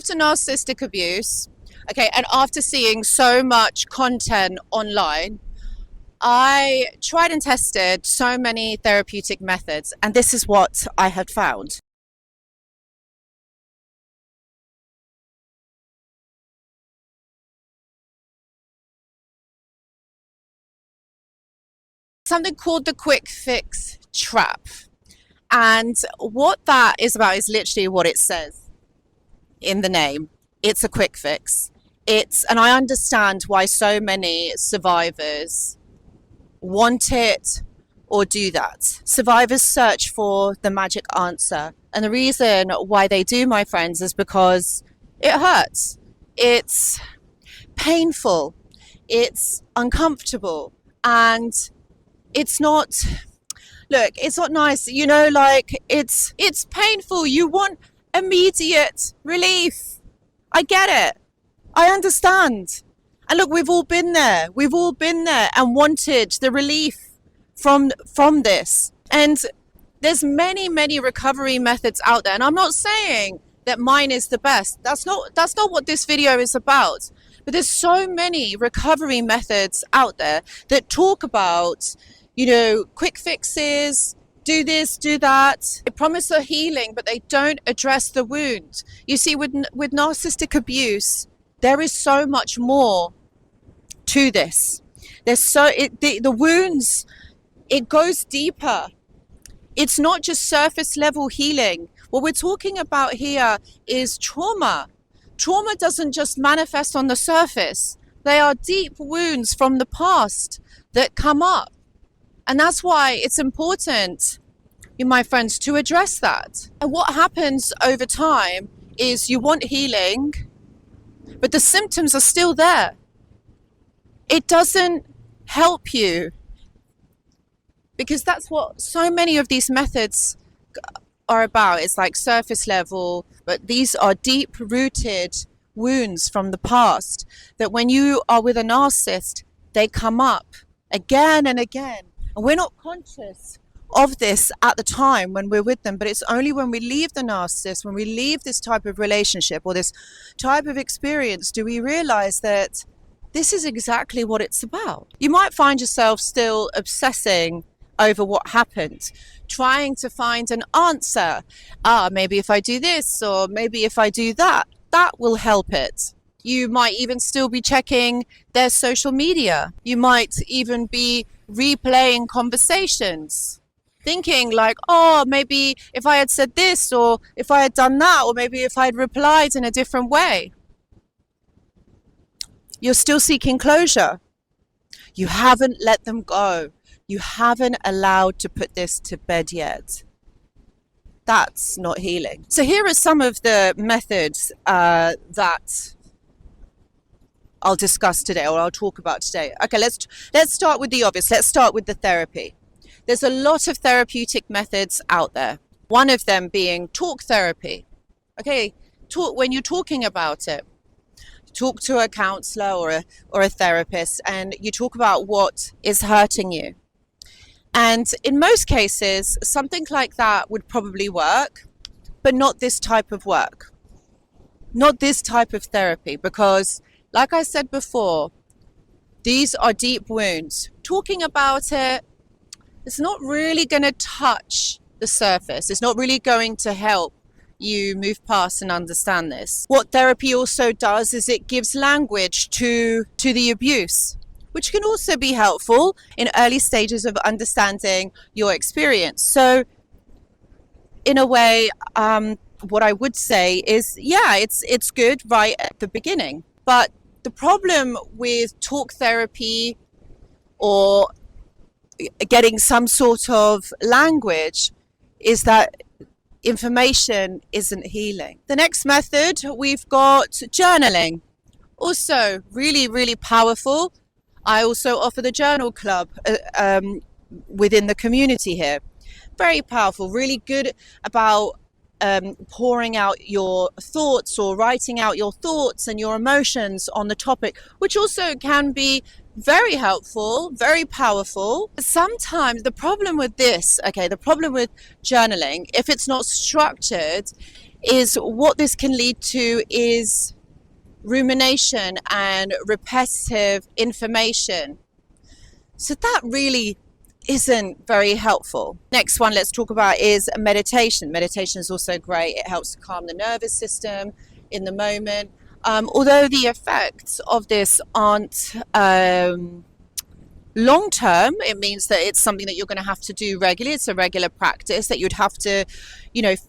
After narcissistic abuse, okay, and after seeing so much content online, I tried and tested so many therapeutic methods, and this is what I had found. Something called the quick fix trap. And what that is about is literally what it says in the name. It's a quick fix. And I understand why so many survivors want it or do that. Survivors search for the magic answer. And the reason why they do, my friends, is because it hurts. It's painful. It's uncomfortable. And it's not, look, it's not nice, like it's painful. You want immediate relief. I get it. I understand. And look, we've all been there and wanted the relief from this. And there's many recovery methods out there. And I'm not saying that mine is the best. That's not what this video is about. But there's so many recovery methods out there that talk about, quick fixes, do this, do that. They promise a healing, but they don't address the wound. You see, with narcissistic abuse, there is so much more to this. The wounds, it goes deeper. It's not just surface level healing. What we're talking about here is trauma. Trauma doesn't just manifest on the surface. They are deep wounds from the past that come up. And that's why it's important, my friends, to address that. And what happens over time is you want healing, but the symptoms are still there. It doesn't help you, because that's what so many of these methods are about. It's like surface level, but these are deep rooted wounds from the past that when you are with a narcissist, they come up again and again. And we're not conscious of this at the time when we're with them, but it's only when we leave the narcissist, when we leave this type of relationship or this type of experience, do we realize that this is exactly what it's about. You might find yourself still obsessing over what happened, trying to find an answer. Maybe if I do this, or maybe if I do that, that will help it. You might even still be checking their social media. You might even be replaying conversations, thinking like, maybe if I had said this, or if I had done that, or maybe if I had replied in a different way. You're still seeking closure. You haven't let them go. You haven't allowed to put this to bed yet. That's not healing. So here are some of the methods that I'll discuss today, or I'll talk about today. Okay, let's start with the obvious. Let's start with the therapy. There's a lot of therapeutic methods out there. One of them being talk therapy. Okay, when you're talking about it, talk to a counselor or a therapist, and you talk about what is hurting you. And in most cases, something like that would probably work, but not this type of work, not this type of therapy, because like I said before, these are deep wounds. Talking about it, it's not really going to touch the surface. It's not really going to help you move past and understand this. What therapy also does is it gives language to the abuse, which can also be helpful in early stages of understanding your experience. So in a way, what I would say is, it's good right at the beginning. But the problem with talk therapy or getting some sort of language is that information isn't healing. The next method, we've got journaling. Also really, really powerful. I also offer the journal club within the community here. Very powerful, really good about pouring out your thoughts or writing out your thoughts and your emotions on the topic, which also can be very helpful, very powerful. The problem with journaling, if it's not structured, is what this can lead to is rumination and repetitive information. So that really isn't very helpful. Next one let's talk about is meditation. Meditation is also great. It helps to calm the nervous system in the moment. Although the effects of this aren't long term, it means that it's something that you're going to have to do regularly. It's a regular practice that you'd have to,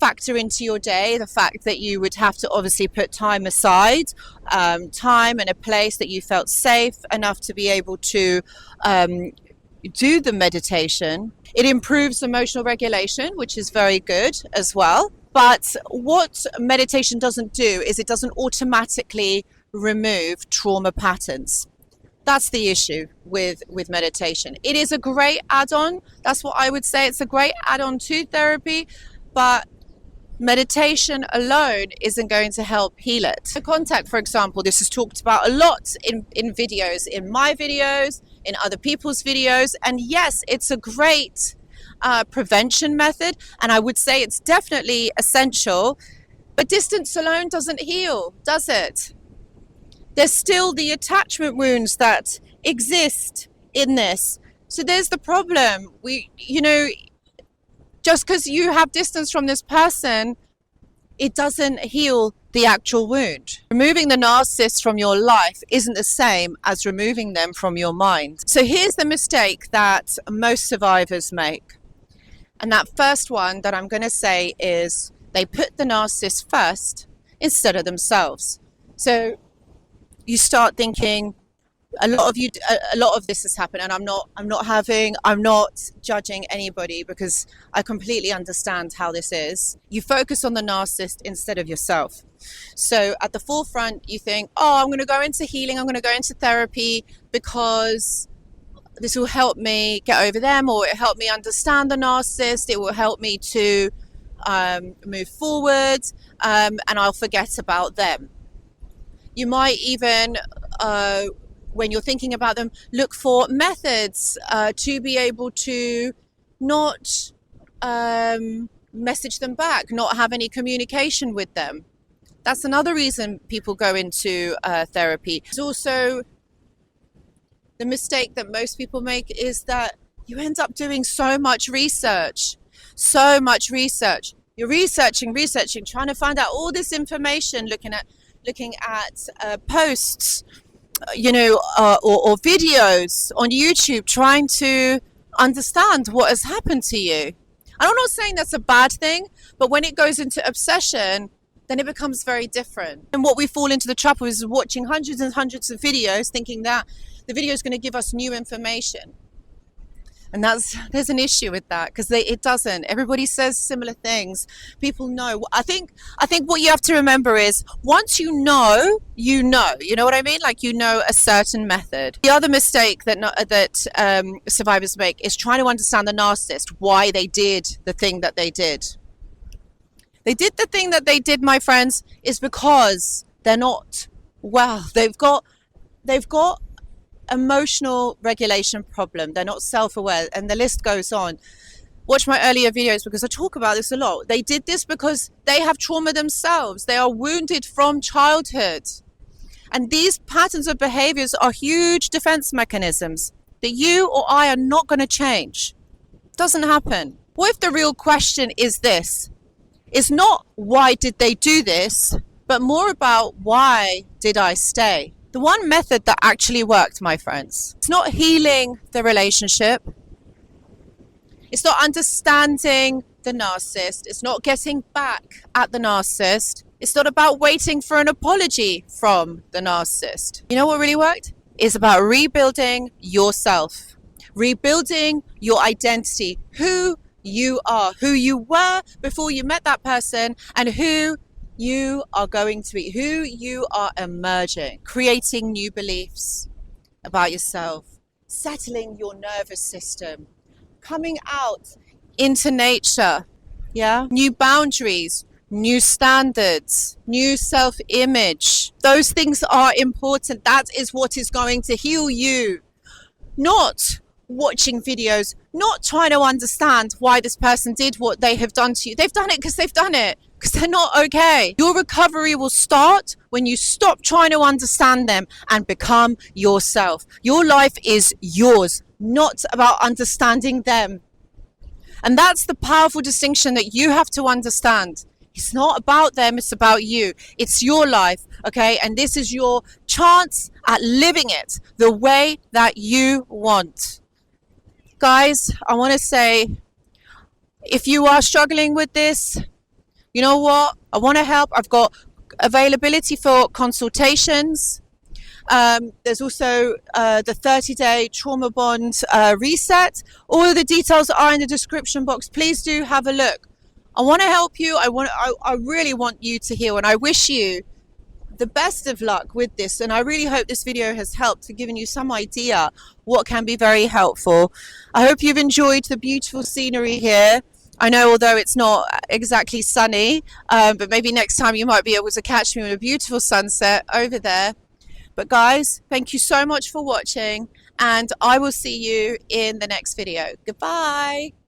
factor into your day. The fact that you would have to obviously put time aside, time and a place that you felt safe enough to be able to do the meditation. It improves emotional regulation, which is very good as well. But what meditation doesn't do is it doesn't automatically remove trauma patterns. That's the issue with meditation. It is a great add-on. That's what I would say. It's a great add-on to therapy, but meditation alone isn't going to help heal it. The contact, for example, this is talked about a lot in videos, in my videos, in other people's videos. And yes, it's a great prevention method. And I would say it's definitely essential, but distance alone doesn't heal, does it? There's still the attachment wounds that exist in this. So there's the problem. Just because you have distance from this person, it doesn't heal the actual wound. Removing the narcissist from your life isn't the same as removing them from your mind. So here's the mistake that most survivors make. And that first one that I'm going to say is they put the narcissist first instead of themselves. So you start thinking, a lot of this has happened, and I'm not judging anybody, because I completely understand how this is. You focus on the narcissist instead of yourself. So at the forefront, you think, I'm going to go into healing, I'm going to go into therapy because this will help me get over them, or it will help me understand the narcissist, it will help me to move forward, and I'll forget about them. You might even, when you're thinking about them, look for methods to be able to not message them back, not have any communication with them. That's another reason people go into therapy. It's also the mistake that most people make is that you end up doing so much research. You're researching, trying to find out all this information, looking at posts, or videos on YouTube, trying to understand what has happened to you. And I'm not saying that's a bad thing, but when it goes into obsession, then it becomes very different. And what we fall into the trap of is watching hundreds and hundreds of videos, thinking that the video is going to give us new information. And there's an issue with that, because it doesn't. Everybody says similar things. People know. I think what you have to remember is, once you know what I mean? Like, a certain method. The other mistake that survivors make is trying to understand the narcissist, why they did the thing that they did. They did the thing that they did, my friends, is because they're not well. They've got emotional regulation problem. They're not self-aware, and the list goes on. Watch my earlier videos, because I talk about this a lot. They did this because they have trauma themselves. They are wounded from childhood, and these patterns of behaviors are huge defense mechanisms that you or I are not going to change. It doesn't happen. What if the real question is this? It's not why did they do this, but more about why did I stay? The one method that actually worked, my friends, it's not healing the relationship. It's not understanding the narcissist. It's not getting back at the narcissist. It's not about waiting for an apology from the narcissist. You know what really worked? It's about rebuilding yourself, rebuilding your identity, who you are, who you were before you met that person, and who you are going to be, who you are emerging, creating new beliefs about yourself, settling your nervous system, coming out into nature, new boundaries, new standards, new self-image. Those things are important. That is what is going to heal you. Not watching videos, not trying to understand why this person did what they have done to you. They've done it because they've done it. because they're not okay. Your recovery will start when you stop trying to understand them and become yourself. Your life is yours, not about understanding them. And that's the powerful distinction that you have to understand. It's not about them, it's about you. It's your life, okay? And this is your chance at living it the way that you want. Guys, I want to say, if you are struggling with this, you know what? I want to help. I've got availability for consultations. There's also the 30-day trauma bond reset. All of the details are in the description box. Please do have a look. I want to help you. I really want you to heal, and I wish you the best of luck with this. And I really hope this video has helped to giving you some idea what can be very helpful. I hope you've enjoyed the beautiful scenery here. I know, although it's not exactly sunny, but maybe next time you might be able to catch me with a beautiful sunset over there. But guys, thank you so much for watching, and I will see you in the next video. Goodbye.